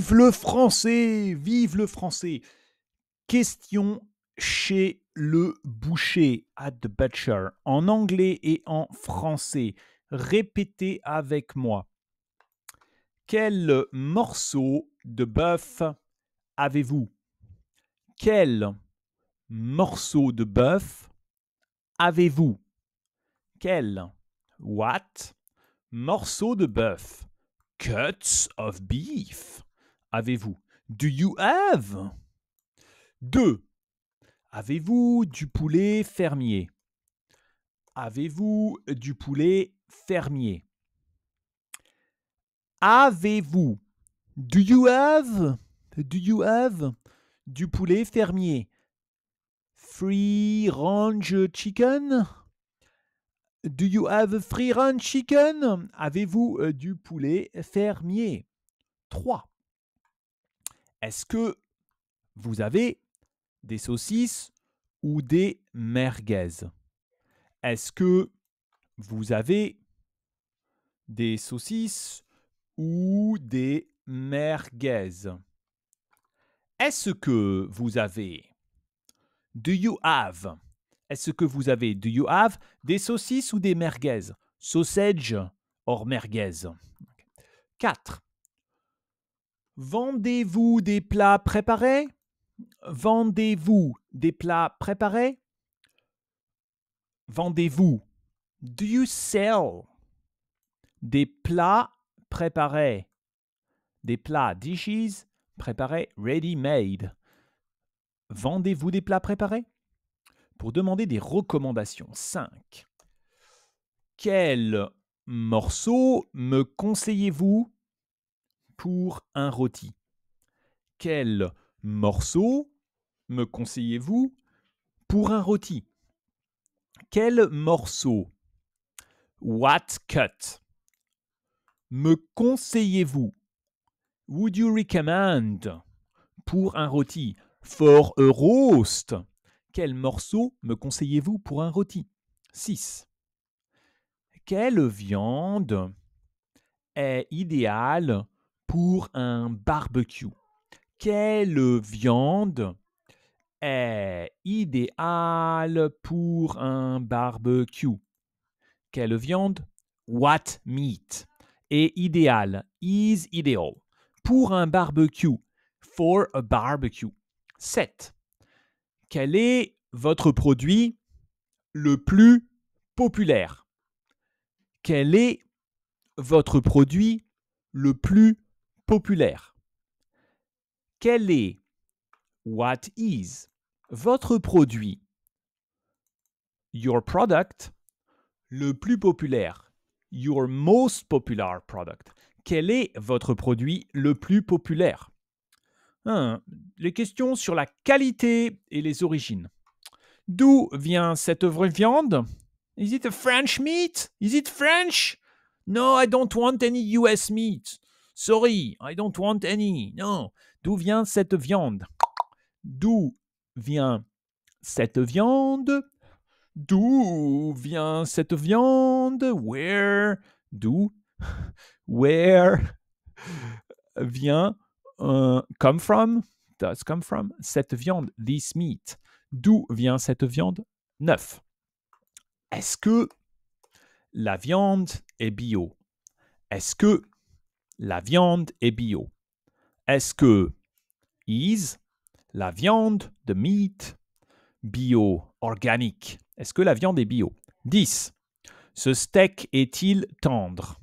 Vive le français! Vive le français! Question chez le boucher, at the butcher, en anglais et en français. Répétez avec moi. Quel morceau de bœuf avez-vous? Quel morceau de bœuf avez-vous? Quel? What? Morceau de bœuf. Cuts of beef. Avez-vous? Do you have? 2. Avez-vous du poulet fermier? Avez-vous du poulet fermier? Avez-vous? Do you have? Do you have du poulet fermier? Free range chicken? Do you have free range chicken? Avez-vous du poulet fermier? 3. Est-ce que vous avez des saucisses ou des merguez? Est-ce que vous avez des saucisses ou des merguez? Est-ce que vous avez? Do you have? Est-ce que vous avez? Do you have des saucisses ou des merguez? Sausage or merguez? 4. Vendez-vous des plats préparés? Vendez-vous des plats préparés? Vendez-vous? Do you sell des plats préparés? Des plats, dishes, préparés, ready-made. Vendez-vous des plats préparés? Pour demander des recommandations. 5. Quel morceau me conseillez-vous pour un rôti? Quel morceau me conseillez-vous pour un rôti? Quel morceau? What cut? Me conseillez-vous? Would you recommend? Pour un rôti. For a roast. Quel morceau me conseillez-vous pour un rôti? 6. Quelle viande est idéale pour un barbecue? Quelle viande est idéale pour un barbecue? Quelle viande? What meat est idéal? Is ideal. Pour un barbecue. For a barbecue. 7. Quel est votre produit le plus populaire? Quel est votre produit le plus populaire? Quel est? What is? Votre produit. Your product. Le plus populaire. Your most popular product. Quel est votre produit le plus populaire? Les questions sur la qualité et les origines. D'où vient cette viande? Is it a French meat? Is it French? No, I don't want any US meat. Sorry, I don't want any. No. D'où vient cette viande? D'où vient cette viande? D'où vient cette viande? Where? D'où? Where vient come from? Does come from? Cette viande, this meat. D'où vient cette viande? 9. Est-ce que la viande est bio? Est-ce que la viande est bio? Est-ce que is la viande de meat bio, organique? Est-ce que la viande est bio? 10. Ce steak est-il tendre?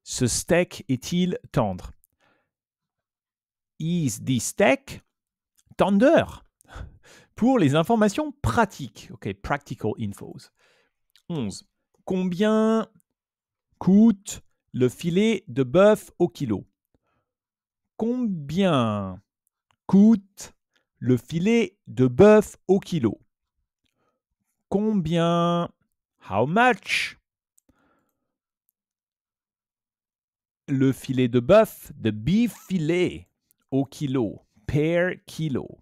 Ce steak est-il tendre? Is this steak tender? Pour les informations pratiques. OK, practical infos. 11. Combien coûte le filet de bœuf au kilo? Combien coûte le filet de bœuf au kilo? Combien? How much? Le filet de bœuf, the beef filet, au kilo, per kilo.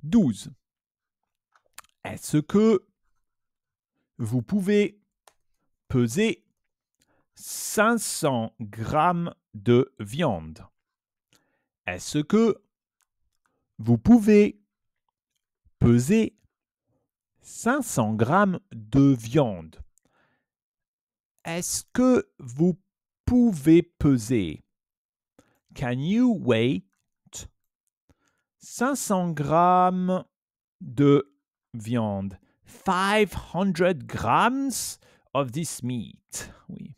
12. Est-ce que vous pouvez peser 500 grammes de viande? Est-ce que vous pouvez peser 500 grammes de viande? Est-ce que vous pouvez peser? Can you weigh 500 grammes de viande? 500 grams of this meat. Oui.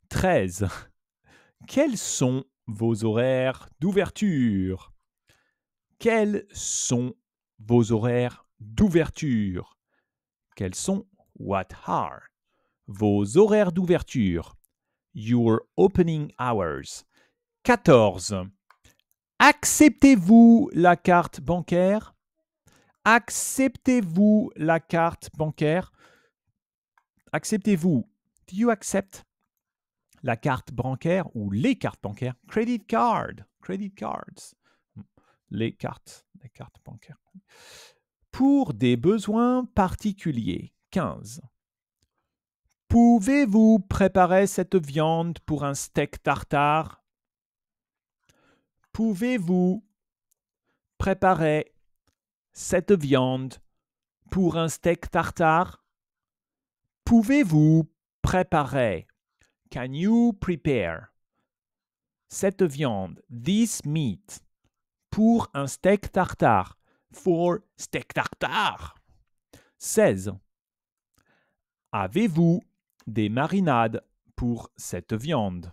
13. Quels sont vos horaires d'ouverture? Quels sont vos horaires d'ouverture? Quels sont, what are, vos horaires d'ouverture? Your opening hours. 14. Acceptez-vous la carte bancaire? Acceptez-vous la carte bancaire? Acceptez-vous? Do you accept la carte bancaire ou les cartes bancaires? Credit card. Credit cards. Les cartes bancaires. Pour des besoins particuliers. 15. Pouvez-vous préparer cette viande pour un steak tartare? Pouvez-vous préparer cette viande pour un steak tartare? Pouvez-vous préparer? Can you prepare? Cette viande, this meat, pour un steak tartare. For steak tartare. 16. Avez-vous des marinades pour cette viande?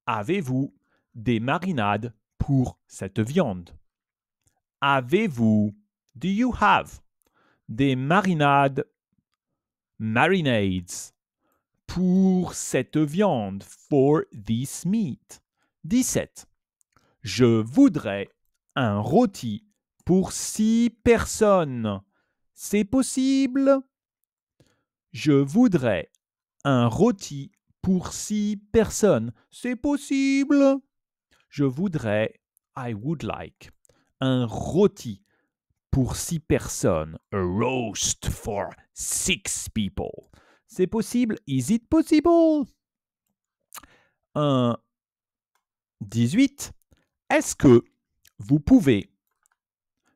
Avez-vous des marinades pour cette viande? Avez-vous, do you have, des marinades, marinades, pour cette viande, for this meat? 17. Je voudrais un rôti pour 6 personnes. C'est possible? Je voudrais un rôti pour 6 personnes. C'est possible? Je voudrais, I would like, un rôti pour 6 personnes. A roast for 6 people. C'est possible? Is it possible? 18. Est-ce que vous pouvez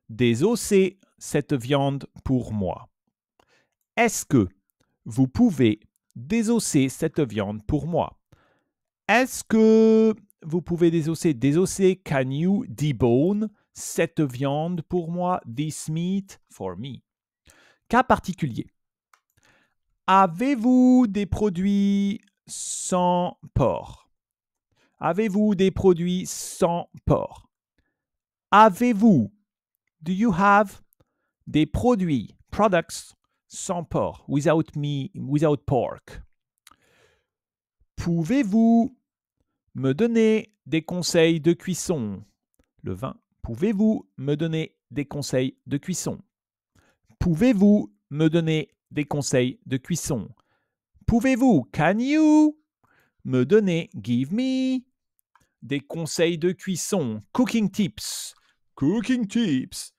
désosser cette viande pour moi? Est-ce que vous pouvez désosser cette viande pour moi? Est-ce que vous pouvez désosser, can you debone cette viande pour moi? This meat for me. Cas particulier. Avez-vous des produits sans porc? Avez-vous des produits sans porc? Avez-vous, do you have, des produits, products, sans porc, without pork? Pouvez-vous me donner des conseils de cuisson? Le 20. Pouvez-vous me donner des conseils de cuisson? Pouvez-vous me donner des conseils de cuisson? Pouvez-vous, can you, me donner, give me, des conseils de cuisson? Cooking tips. Cooking tips.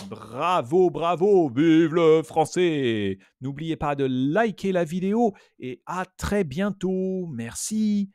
Bravo, bravo, vive le français! N'oubliez pas de liker la vidéo et à très bientôt. Merci.